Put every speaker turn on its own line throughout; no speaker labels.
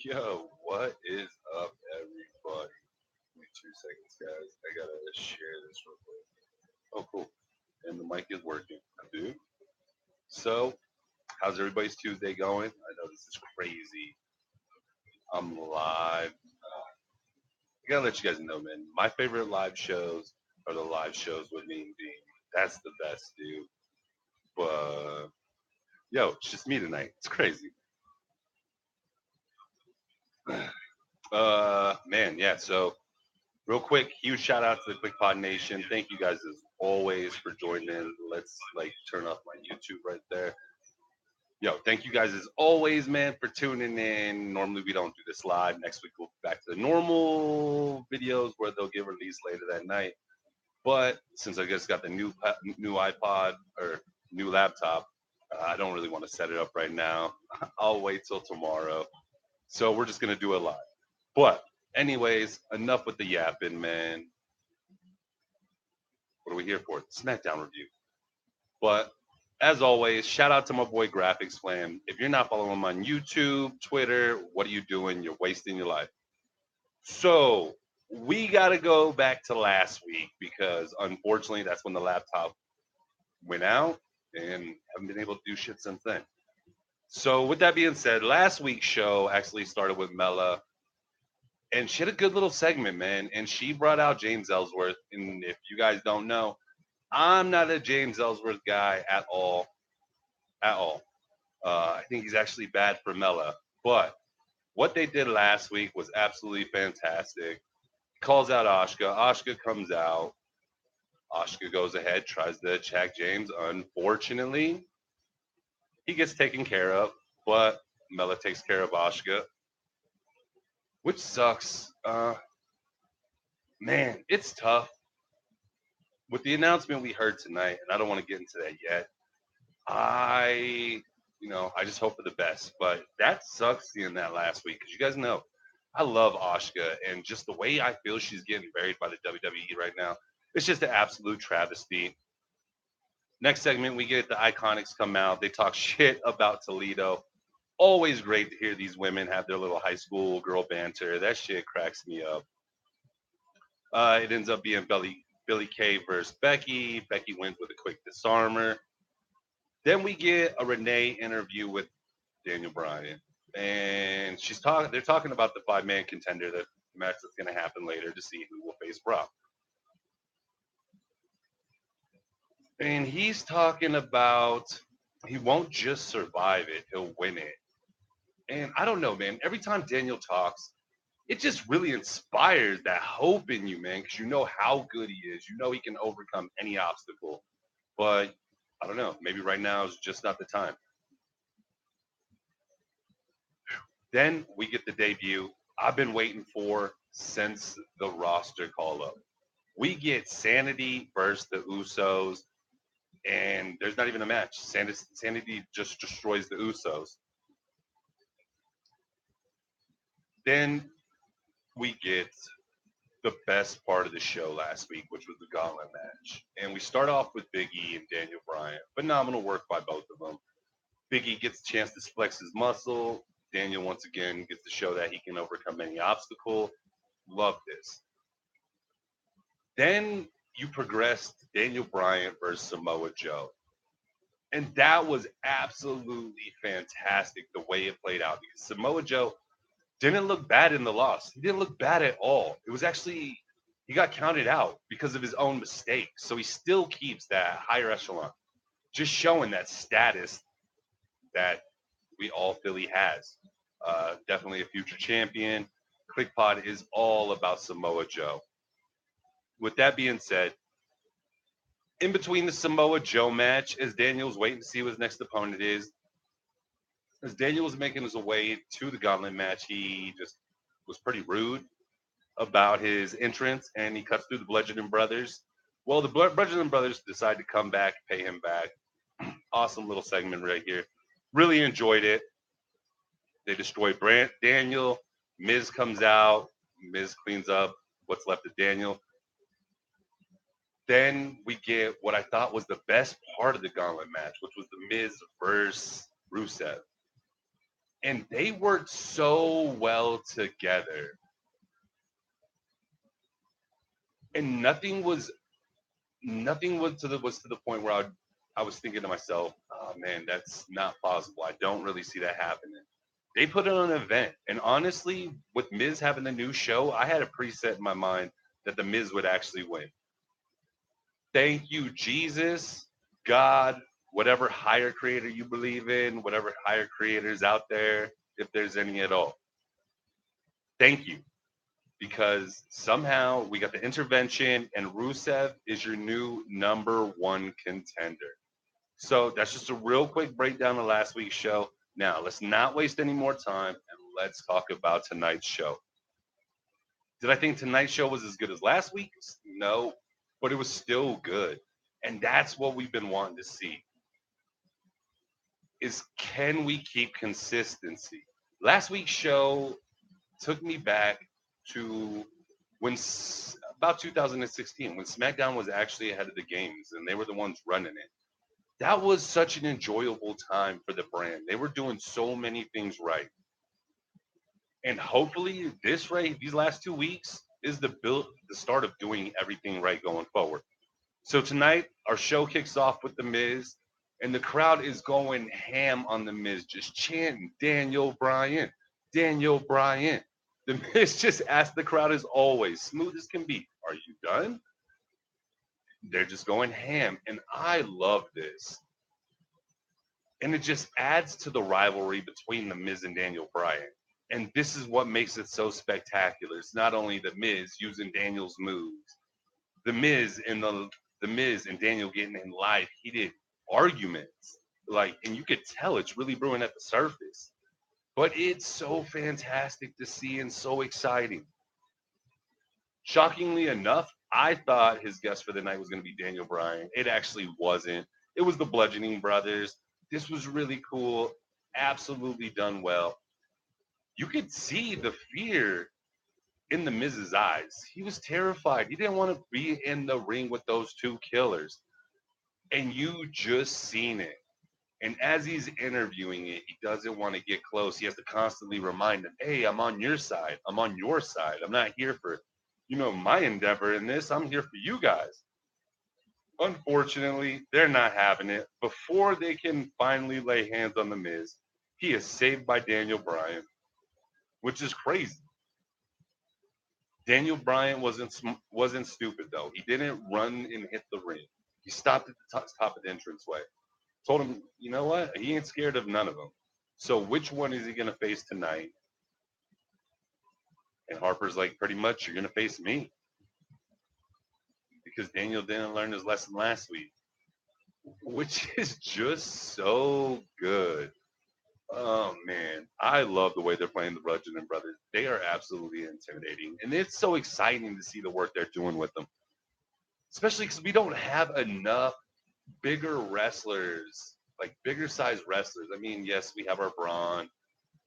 Yo, what is up, everybody? Give me 2 seconds, guys. I gotta share this real quick. Oh, cool. And the mic is working, dude. So, how's everybody's Tuesday going? I know this is crazy. I'm live. I gotta let you guys know, man. My favorite live shows are the live shows with me and Dean. That's the best, dude. But yo, it's just me tonight. It's crazy. Man, yeah. So real quick, huge shout out to the Kliqpod Nation. Thank you guys as always for joining in. Let's turn off my YouTube right there. Yo, thank you guys as always, man, for tuning in. Normally we don't do this live. Next week we'll be back to the normal videos where they'll get released later that night. But since I just got the new iPod or new laptop, I don't really want to set it up right now. I'll wait till tomorrow. So we're just gonna do it live. But anyways, enough with the yapping, man. What are we here for? Smackdown review. But as always, shout out to my boy Graphics Flam. If you're not following him on YouTube, Twitter, what are you doing? You're wasting your life. So we got to go back to last week because unfortunately that's when the laptop went out and haven't been able to do shit since then. So with that being said, last week's show actually started with Mela and she had a good little segment, man. And she brought out James Ellsworth. And if you guys don't know, I'm not a James Ellsworth guy at all. At all. I think he's actually bad for Mela. But what they did last week was absolutely fantastic. Calls out Ashka. Ashka comes out. Ashka goes ahead, tries to attack James. Unfortunately, he gets taken care of, but Mela takes care of Ashka, which sucks. Man, it's tough. With the announcement we heard tonight, and I don't want to get into that yet, I just hope for the best. But that sucks seeing that last week because you guys know I love Ashka and just the way I feel she's getting buried by the WWE right now. It's just an absolute travesty. Next segment, we get the Iconics come out. They talk shit about Toledo. Always great to hear these women have their little high school girl banter. That shit cracks me up. It ends up being Billy Kay versus Becky. Becky wins with a quick disarmer. Then we get a Renee interview with Daniel Bryan, and she's talking. They're talking about the 5-man contender that match that's going to happen later to see who will face Brock. And he's talking about he won't just survive it; he'll win it. And I don't know, man. Every time Daniel talks, it just really inspires that hope in you, man, because you know how good he is. You know he can overcome any obstacle. But I don't know. Maybe right now is just not the time. Then we get the debut I've been waiting for since the roster call up. We get Sanity versus the Usos, and there's not even a match. Sanity just destroys the Usos. Then we get the best part of the show last week, which was the gauntlet match. And we start off with Big E and Daniel Bryan. Phenomenal work by both of them. Big E gets a chance to flex his muscle. Daniel once again gets to show that he can overcome any obstacle. Love this. Then you progress to Daniel Bryan versus Samoa Joe. And that was absolutely fantastic the way it played out because Samoa Joe didn't look bad in the loss. He didn't look bad at all. It was actually, he got counted out because of his own mistakes. So he still keeps that higher echelon, just showing that status that we all feel he has. Definitely a future champion. Kliqpod is all about Samoa Joe. With that being said, in between the Samoa Joe match, as Daniel's waiting to see what his next opponent is, as Daniel was making his way to the gauntlet match, he just was pretty rude about his entrance and he cuts through the Bludgeon Brothers. Well, the Bludgeon Brothers decide to come back, pay him back. Awesome little segment right here. Really enjoyed it. They destroy Daniel. Miz comes out. Miz cleans up what's left of Daniel. Then we get what I thought was the best part of the gauntlet match, which was the Miz versus Rusev. And they worked so well together. And nothing was to the point where I was thinking to myself, oh man, that's not possible. I don't really see that happening. They put on an event. And honestly, with Miz having the new show, I had a preset in my mind that the Miz would actually win. Thank you, Jesus, God, whatever higher creator you believe in, whatever higher creators out there, if there's any at all. Thank you. Because somehow we got the intervention and Rusev is your new number one contender. So that's just a real quick breakdown of last week's show. Now, let's not waste any more time and let's talk about tonight's show. Did I think tonight's show was as good as last week's? No, but it was still good. And that's what we've been wanting to see is can we keep consistency? Last week's show took me back to about 2016 when SmackDown was actually ahead of the games and they were the ones running it. That was such an enjoyable time for the brand. They were doing so many things right. And hopefully these last 2 weeks is the start of doing everything right going forward. So tonight our show kicks off with the Miz, and the crowd is going ham on the Miz, just chanting Daniel Bryan, Daniel Bryan. The Miz just asked the crowd as always, smooth as can be, "Are you done?" They're just going ham, and I love this. And it just adds to the rivalry between the Miz and Daniel Bryan. And this is what makes it so spectacular. It's not only the Miz using Daniel's moves, the Miz and the Miz and Daniel getting in live heated arguments. Like, and you could tell it's really brewing at the surface. But it's so fantastic to see and so exciting. Shockingly enough, I thought his guest for the night was going to be Daniel Bryan. It actually wasn't. It was the Bludgeoning Brothers. This was really cool. Absolutely done well. You could see the fear in the Miz's eyes. He was terrified. He didn't want to be in the ring with those two killers. And you just seen it. And as he's interviewing it, he doesn't want to get close. He has to constantly remind them, hey, I'm on your side. I'm on your side. I'm not here for, my endeavor in this. I'm here for you guys. Unfortunately, they're not having it. Before they can finally lay hands on the Miz, he is saved by Daniel Bryan, which is crazy. Daniel Bryan wasn't stupid though. He didn't run and hit the ring. He stopped at the top of the entranceway. Told him, you know what? He ain't scared of none of them. So which one is he gonna face tonight? And Harper's like, pretty much, you're gonna face me because Daniel didn't learn his lesson last week, which is just so good. Oh man, I love the way they're playing the Bludgeoning Brothers. They are absolutely intimidating, and it's so exciting to see the work they're doing with them, especially because we don't have enough bigger wrestlers, like bigger size wrestlers. I mean, yes, we have our Braun,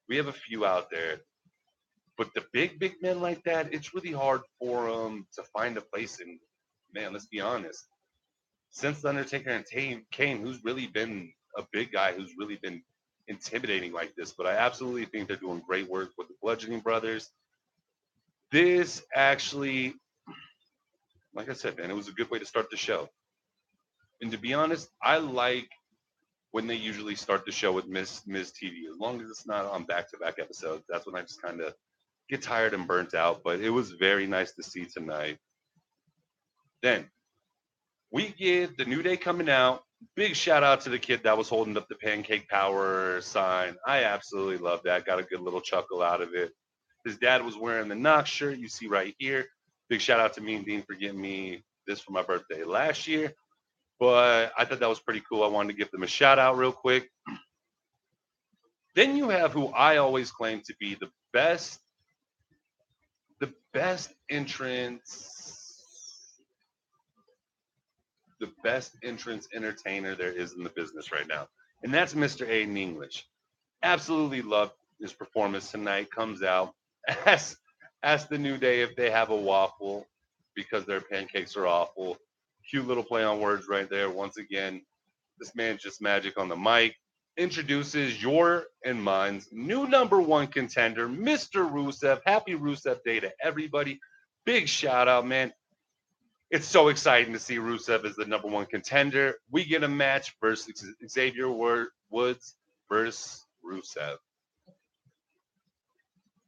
we have a few out there, but the big men like that, it's really hard for them to find a place in. Man, let's be honest. Since the Undertaker and Kane, who's really been a big guy who's really been intimidating like this? But I absolutely think they're doing great work with the Bludgeoning Brothers. This actually, like I said, man, it was a good way to start the show. And to be honest, I like when they usually start the show with Miss TV. As long as it's not on back-to-back episodes, that's when I just kind of get tired and burnt out. But it was very nice to see tonight. Then we get the New Day coming out. Big shout out to the kid that was holding up the pancake power sign. I absolutely love that. Got a good little chuckle out of it. His dad was wearing the Knox shirt you see right here. Big shout out to me and Dean for getting me this for my birthday last year. But I thought that was pretty cool. I wanted to give them a shout out real quick. Then you have who I always claim to be the best entrance entertainer there is in the business right now. And that's Mr. Aiden English. Absolutely loved his performance tonight. Comes out, asks, asks the New Day if they have a waffle because their pancakes are awful. Cute little play on words right there. Once again, this man's just magic on the mic. introduces your and mine's new number one contender, Mr. Rusev. Happy Rusev Day to everybody. Big shout out, man. It's so exciting to see Rusev as the number one contender. We get a match versus Xavier Woods versus Rusev.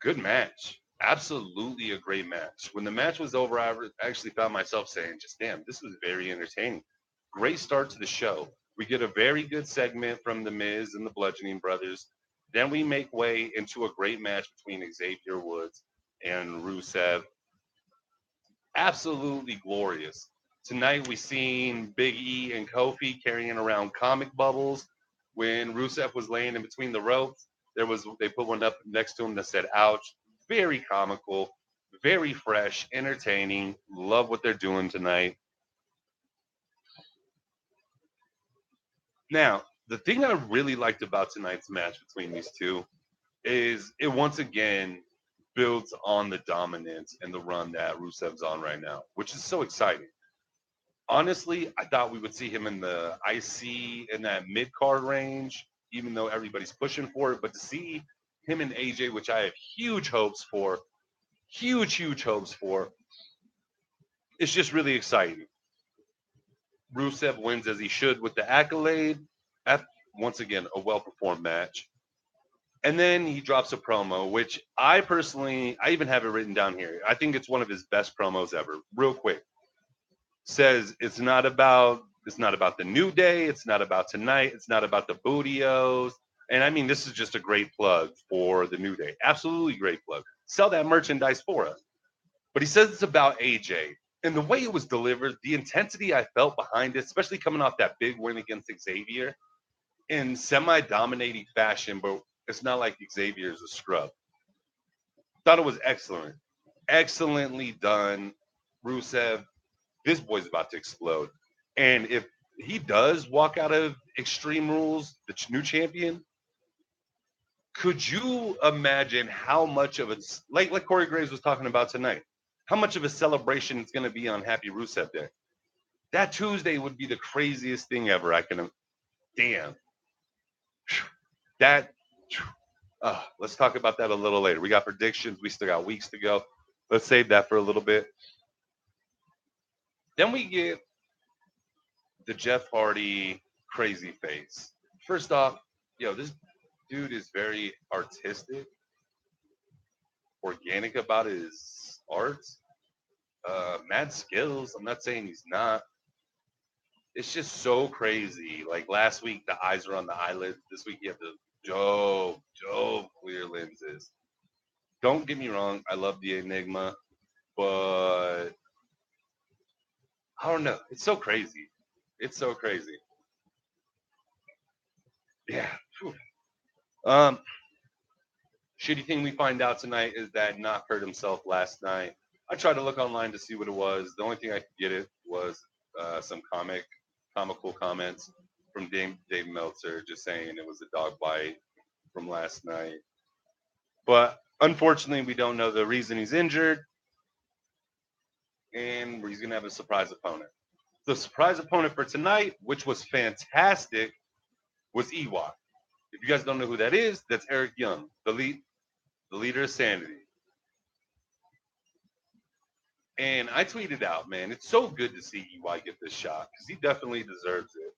Good match. Absolutely a great match. When the match was over, I actually found myself saying, just damn, this was very entertaining. Great start to the show. We get a very good segment from The Miz and the Bludgeoning Brothers. Then we make way into a great match between Xavier Woods and Rusev. Absolutely glorious. Tonight we seen Big E and Kofi carrying around comic bubbles. When Rusev was laying in between the ropes, they put one up next to him that said "ouch." Very comical, very fresh, entertaining. Love what they're doing tonight. Now, the thing I really liked about tonight's match between these two is it once again builds on the dominance and the run that Rusev's on right now, which is so exciting. Honestly, I thought we would see him in the IC in that mid card range, even though everybody's pushing for it. But to see him and AJ, which I have huge hopes for, it's just really exciting. Rusev wins as he should with the accolade. At, once again, a well performed match. And then he drops a promo, which I even have it written down here. I think it's one of his best promos ever. Real quick, says it's not about the new day, it's not about tonight, it's not about the bootios. And I mean, this is just a great plug for the new day. Absolutely great plug. Sell that merchandise for us. But he says it's about AJ. And the way it was delivered, the intensity I felt behind it, especially coming off that big win against Xavier in semi-dominating fashion, but it's not like Xavier is a scrub. Thought it was excellent. Excellently done. Rusev, this boy's about to explode. And if he does walk out of Extreme Rules, the new champion, could you imagine how much of it's like Corey Graves was talking about tonight? How much of a celebration it's going to be on Happy Rusev Day? That Tuesday would be the craziest thing ever. I can, damn, that. Let's talk about that a little later. We got predictions. We still got weeks to go. Let's save that for a little bit. Then we get the Jeff Hardy crazy face. First off, this dude is very artistic, organic about his art. Mad skills. I'm not saying he's not. It's just so crazy. Like last week, the eyes are on the eyelids. This week, you have the dope clear lenses. Don't get me wrong. I love the Enigma, but I don't know. It's so crazy. It's so crazy. Yeah. Whew. Um, Shitty thing we find out tonight is that Knock hurt himself last night. I tried to look online to see what it was. The only thing I could get it was some comical comments from Dave Meltzer, just saying it was a dog bite from last night. But unfortunately, we don't know the reason he's injured, and he's gonna have a surprise opponent. The surprise opponent for tonight, which was fantastic, was Ewok. If you guys don't know who that is, that's Eric Young, the leader of Sanity. And I tweeted out, man, it's so good to see EY get this shot because he definitely deserves it.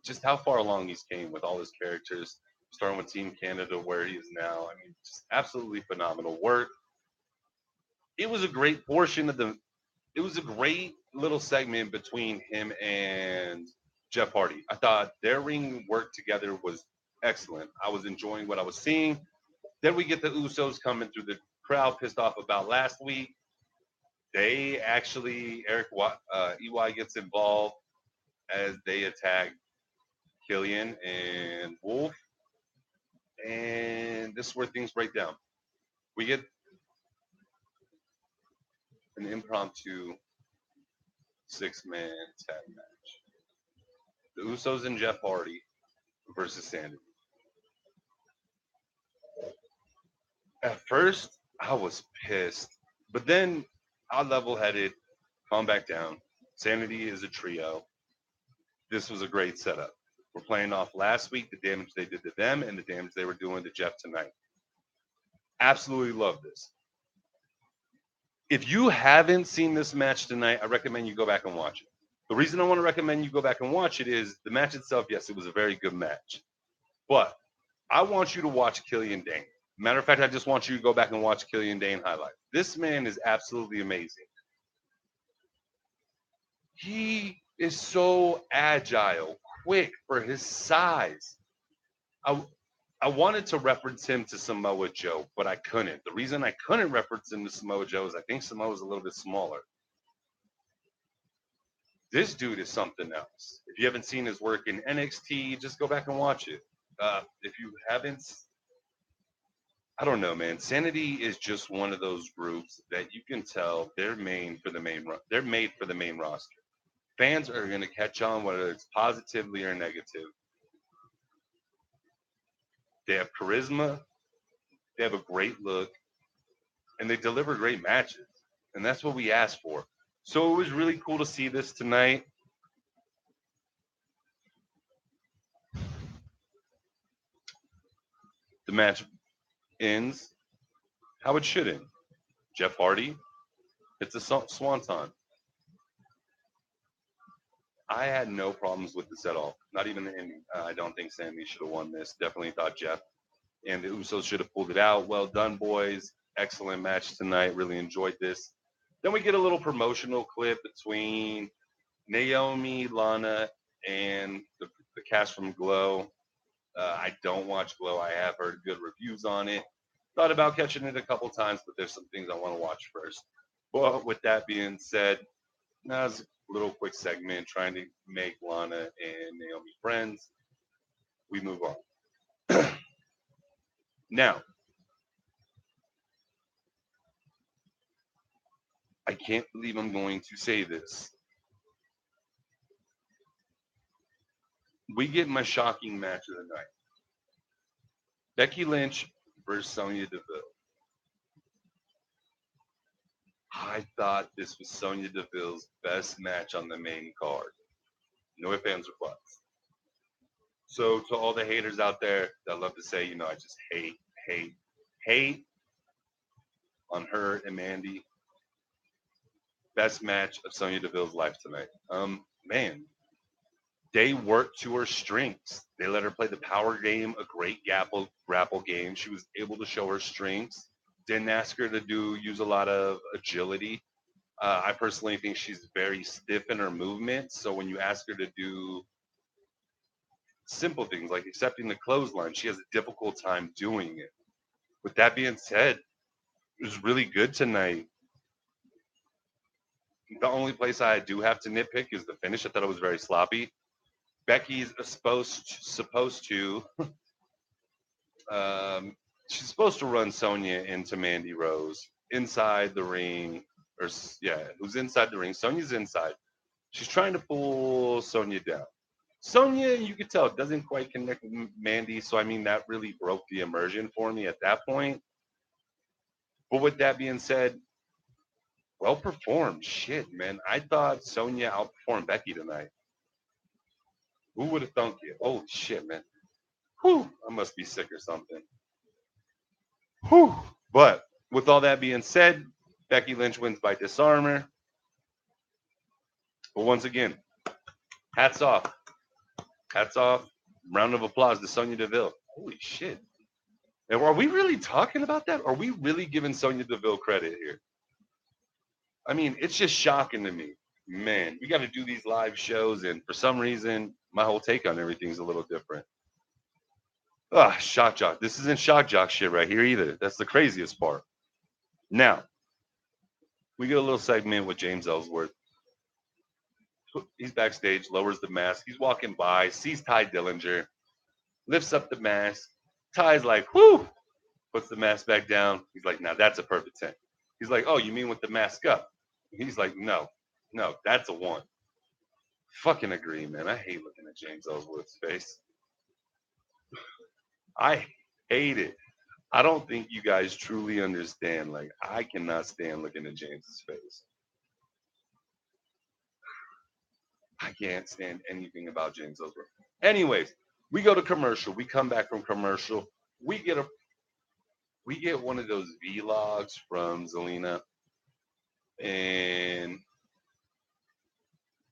Just how far along he's came with all his characters, starting with Team Canada, where he is now. I mean, just absolutely phenomenal work. It was a great portion of the. It was a great little segment between him and Jeff Hardy. I thought their ring work together was excellent. I was enjoying what I was seeing. Then we get the Usos coming through the crowd, pissed off about last week. They actually, EY gets involved as they attack Killian and Wolf. And this is where things break down. We get an impromptu 6-man tag match. The Usos and Jeff Hardy versus Sandy. At first, I was pissed, but then I level headed, calm back down. Sanity is a trio. This was a great setup. We're playing off last week, the damage they did to them, and the damage they were doing to Jeff tonight. Absolutely love this. If you haven't seen this match tonight, I recommend you go back and watch it. The reason I want to recommend you go back and watch it is the match itself, yes, it was a very good match. But I want you to watch Killian Dane. Matter of fact, I just want you to go back and watch Killian Dane highlight. This man is absolutely amazing. He is so agile, quick for his size. I, I wanted to reference him to Samoa Joe, but I couldn't. The reason I couldn't reference him to Samoa Joe is I think Samoa's a little bit smaller. This dude is something else. If you haven't seen his work in NXT, just go back and watch it. If you haven't, I don't know, man. Sanity is just one of those groups that you can tell they're made for the main. They're made for the main roster. Fans are going to catch on whether it's positively or negative. They have charisma. They have a great look, and they deliver great matches. And that's what we asked for. So it was really cool to see this tonight. The match ends how it should end. Jeff Hardy hits a swanton. I had no problems with this at all. Not even the ending. I don't think Sammy should have won this. Definitely thought Jeff and the Usos should have pulled it out. Well done, boys. Excellent match tonight. Really enjoyed this. Then we get a little promotional clip between Naomi, Lana, and the cast from Glow. I don't watch Glow. I have heard good reviews on it. Thought about catching it a couple times, but there's some things I want to watch first. Well, with that being said, that was a little quick segment trying to make Lana and Naomi friends. We move on. Now, I can't believe I'm going to say this. We get my shocking match of the night. Becky Lynch versus Sonya Deville. I thought this was Sonya Deville's best match on the main card. No ifs, ands, or buts. So to all the haters out there that love to say, I just hate on her and Mandy. Best match of Sonya Deville's life tonight. Man, they worked to her strengths. They let her play the power game, a great grapple game. She was able to show her strengths. Didn't ask her to use a lot of agility. I personally think she's very stiff in her movements. So when you ask her to do simple things like accepting the clothesline, she has a difficult time doing it. With that being said, it was really good tonight. The only place I do have to nitpick is the finish. I thought it was very sloppy. Becky's supposed to she's supposed to run Sonya into Mandy Rose inside the ring, or yeah, who's inside the ring? Sonya's inside. She's trying to pull Sonya down. Sonya, you could tell, doesn't quite connect with Mandy, so I mean that really broke the immersion for me at that point. But with that being said, well performed. Shit, man. I thought Sonya outperformed Becky tonight. Who would have thunk it? Holy shit, man. Whew, I must be sick or something. Whew. But with all that being said, Becky Lynch wins by disarmor. But once again, hats off. Hats off. Round of applause to Sonya Deville. Holy shit. And are we really talking about that? Are we really giving Sonya Deville credit here? I mean, it's just shocking to me. Man, we got to do these live shows, and for some reason, my whole take on everything's a little different. Ah, shock jock. This isn't shock jock shit right here either. That's the craziest part. Now, we get a little segment with James Ellsworth. He's backstage, lowers the mask. He's walking by, sees Ty Dillinger, lifts up the mask. Ty's like, whoo, puts the mask back down. He's like, now that's a perfect 10. He's like, oh, you mean with the mask up? He's like, no, that's a 1. Fucking agree, man. I hate looking at James Ellsworth's face. I hate it. I don't think you guys truly understand. Like, I cannot stand looking at James's face. I can't stand anything about James Ellsworth. Anyways, we go to commercial. We come back from commercial. We get a we get one of those vlogs from Zelina and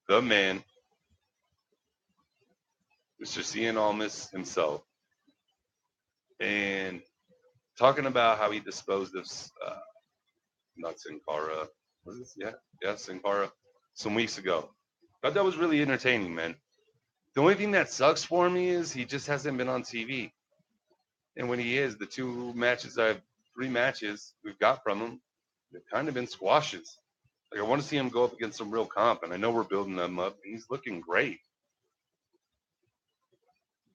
the man, Mr. Cian Almas himself, and talking about how he disposed of not Sin Cara. Was this? Yeah, Sin Cara some weeks ago. Thought that was really entertaining, man. The only thing that sucks for me is he just hasn't been on TV. And when he is, the three matches we've got from him, they've kind of been squashes. Like I want to see him go up against some real comp, and I know we're building them up, and he's looking great.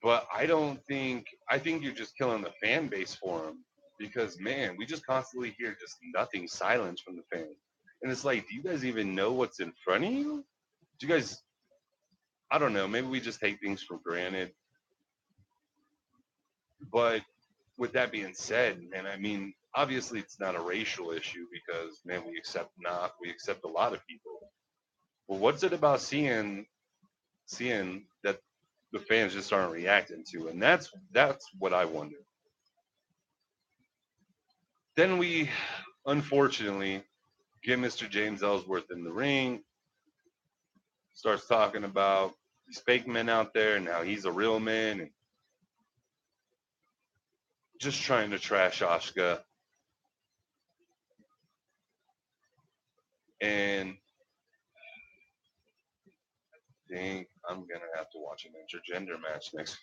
But I think you're just killing the fan base for him because man, we just constantly hear just nothing silence from the fans. And it's like, do you guys even know what's in front of you? Do you guys I don't know, maybe we just take things for granted. But with that being said, man, I mean, obviously it's not a racial issue because man, we accept a lot of people. Well, what's it about seeing that the fans just aren't reacting to? And that's what I wonder. Then we unfortunately get Mr. James Ellsworth in the ring, starts talking about these fake men out there and how he's a real man and just trying to trash Asuka. And I think I'm gonna have to watch an intergender match next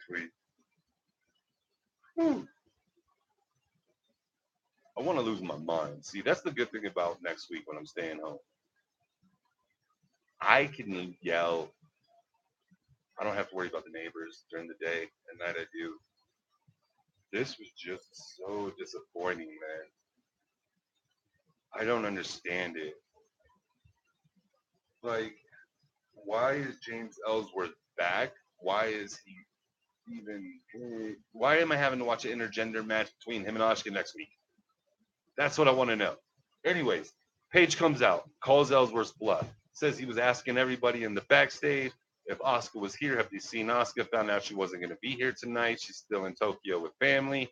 week. Whew. I want to lose my mind. See, that's the good thing about next week when I'm staying home. I can yell. I don't have to worry about the neighbors during the day. At night, I do. This was just so disappointing, man. I don't understand it. Like, why is James Ellsworth back? Why is he even? Why am I having to watch an intergender match between him and Asuka next week? That's what I want to know. Anyways, Paige comes out, calls Ellsworth's bluff, says he was asking everybody in the backstage if Asuka was here. Have they seen Asuka? Found out she wasn't going to be here tonight. She's still in Tokyo with family.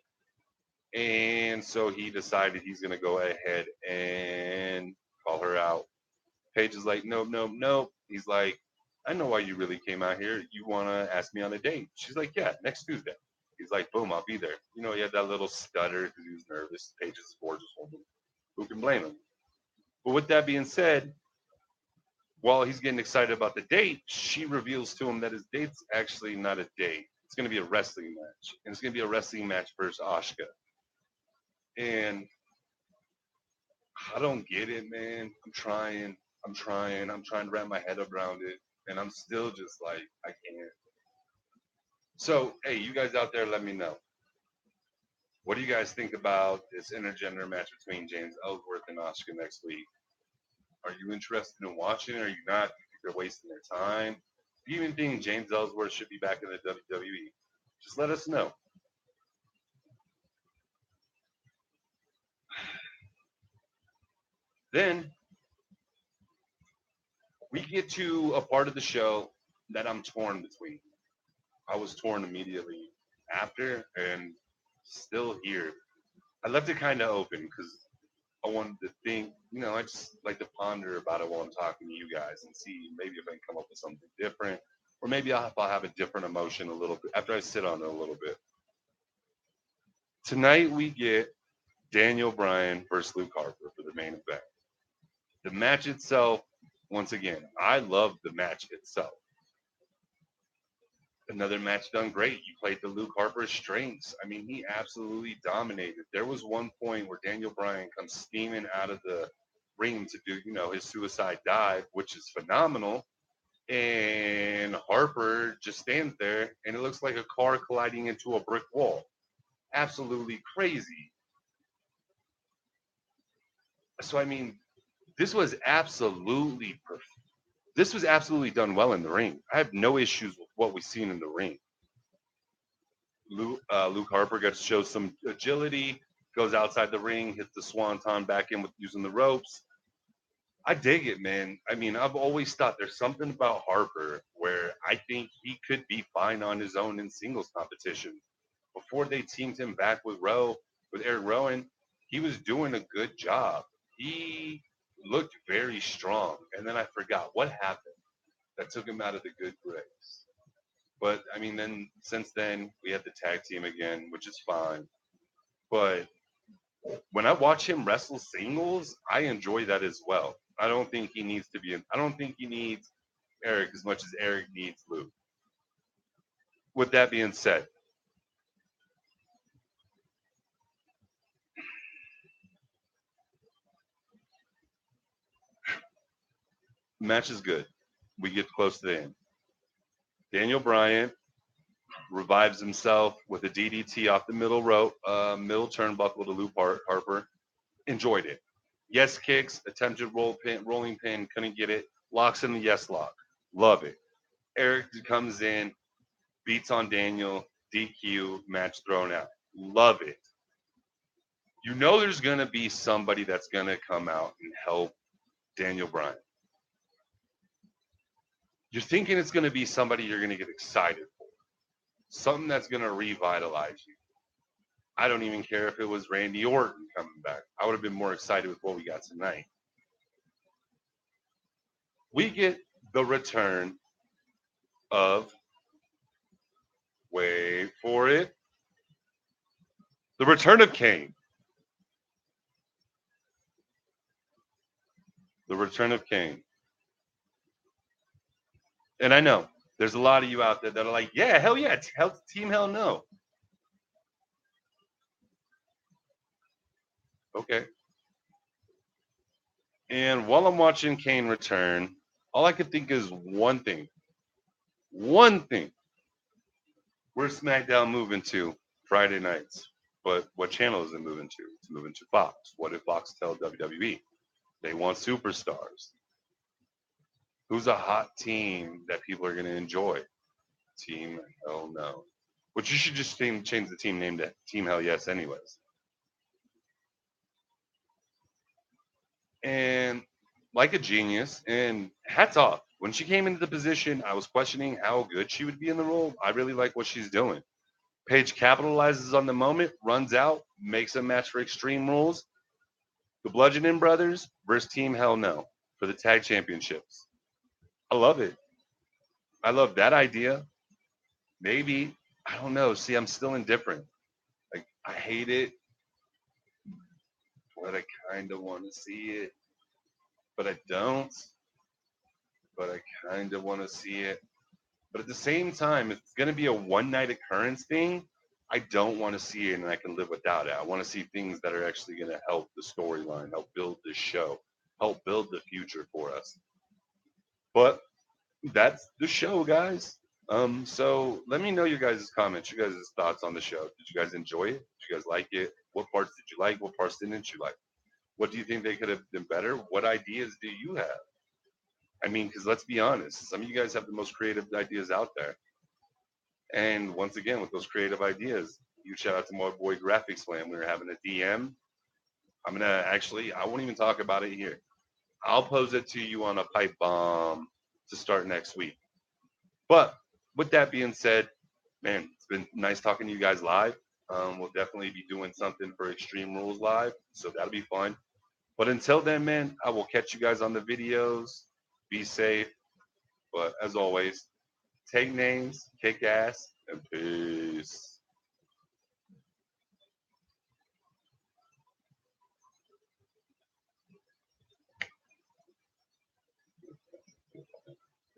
And so he decided he's going to go ahead and call her out. Paige is like, nope, nope, nope. He's like, I know why you really came out here. You want to ask me on a date. She's like, yeah, next Tuesday. He's like, boom, I'll be there. You know, he had that little stutter because he was nervous. Paige is a gorgeous woman. Who can blame him? But with that being said, while he's getting excited about the date, she reveals to him that his date's actually not a date. It's going to be a wrestling match. And it's going to be a wrestling match versus Asuka. And I don't get it, man. I'm trying to wrap my head around it. And I'm still just like, I can't. So, hey, you guys out there, let me know. What do you guys think about this intergender match between James Ellsworth and Asuka next week? Are you interested in watching it? Are you not? Do you think they're wasting their time? Do you even think James Ellsworth should be back in the WWE? Just let us know. Then we get to a part of the show that I'm torn between. I was torn immediately after and still here. I left it kind of open because I wanted to think, I just like to ponder about it while I'm talking to you guys and see maybe if I can come up with something different. Or maybe I'll have a different emotion a little bit after I sit on it a little bit. Tonight we get Daniel Bryan versus Luke Harper for the main event. The match itself, once again, I love the match itself. Another match done great. You played the Luke Harper strengths. I mean, he absolutely dominated. There was one point where Daniel Bryan comes steaming out of the ring to do, his suicide dive, which is phenomenal. And Harper just stands there and it looks like a car colliding into a brick wall. Absolutely crazy. So, I mean, this was absolutely perfect. This was absolutely done well in the ring. I have no issues with what we've seen in the ring. Luke Harper gets to show some agility, goes outside the ring, hits the swanton back in with using the ropes. I dig it, man. I mean, I've always thought there's something about Harper where I think he could be fine on his own in singles competition. Before they teamed him back with Eric Rowan, he was doing a good job. He looked very strong, and then I forgot what happened that took him out of the good grace. But I mean, then since then we had the tag team again, which is fine. But when I watch him wrestle singles, I enjoy that as well. I don't think he needs to be. I don't think he needs Eric as much as Eric needs Luke. With that being said, match is good. We get close to the end. Daniel Bryan revives himself with a DDT off the middle rope, middle turnbuckle to Harper. Enjoyed it. Yes kicks, attempted rolling pin, couldn't get it. Locks in the yes lock. Love it. Eric comes in, beats on Daniel, DQ, match thrown out. Love it. You know there's going to be somebody that's going to come out and help Daniel Bryan. You're thinking it's going to be somebody you're going to get excited for, something that's going to revitalize you. I don't even care if it was Randy Orton coming back. I would have been more excited with what we got tonight. We get the return of, wait for it, the return of Kane. The return of Kane. And I know there's a lot of you out there that are like, yeah, hell yeah, team hell no. Okay. And while I'm watching Kane return, all I could think is one thing. One thing. Where's SmackDown moving to Friday nights? But what channel is it moving to? It's moving to Fox. What if Fox tell WWE they want superstars? Who's a hot team that people are going to enjoy? Team Hell No. Which you should just change the team name to Team Hell Yes, anyways. And like a genius, and hats off. When she came into the position, I was questioning how good she would be in the role. I really like what she's doing. Paige capitalizes on the moment, runs out, makes a match for Extreme Rules. The Bludgeoning Brothers versus Team Hell No for the tag championships. I love it. I love that idea. Maybe, I don't know. See, I'm still indifferent. Like, I hate it, but I kind of want to see it. But I don't. But I kind of want to see it. But at the same time, if it's going to be a one night occurrence thing, I don't want to see it and I can live without it. I want to see things that are actually going to help the storyline, help build this show, help build the future for us. But that's the show, guys. So let me know your guys' comments, your guys' thoughts on the show. Did you guys enjoy it? Did you guys like it? What parts did you like? What parts didn't you like? What do you think they could have been better? What ideas do you have? I mean, because let's be honest, some of you guys have the most creative ideas out there. And once again, with those creative ideas, huge shout out to my boy Graphic Slam. We were having a DM. I'm gonna actually, I won't even talk about it here. I'll pose it to you on a pipe bomb to start next week. But with that being said, man, it's been nice talking to you guys live. We'll definitely be doing something for Extreme Rules live, so that'll be fun. But until then, man, I will catch you guys on the videos. Be safe. But as always, take names, kick ass, and peace.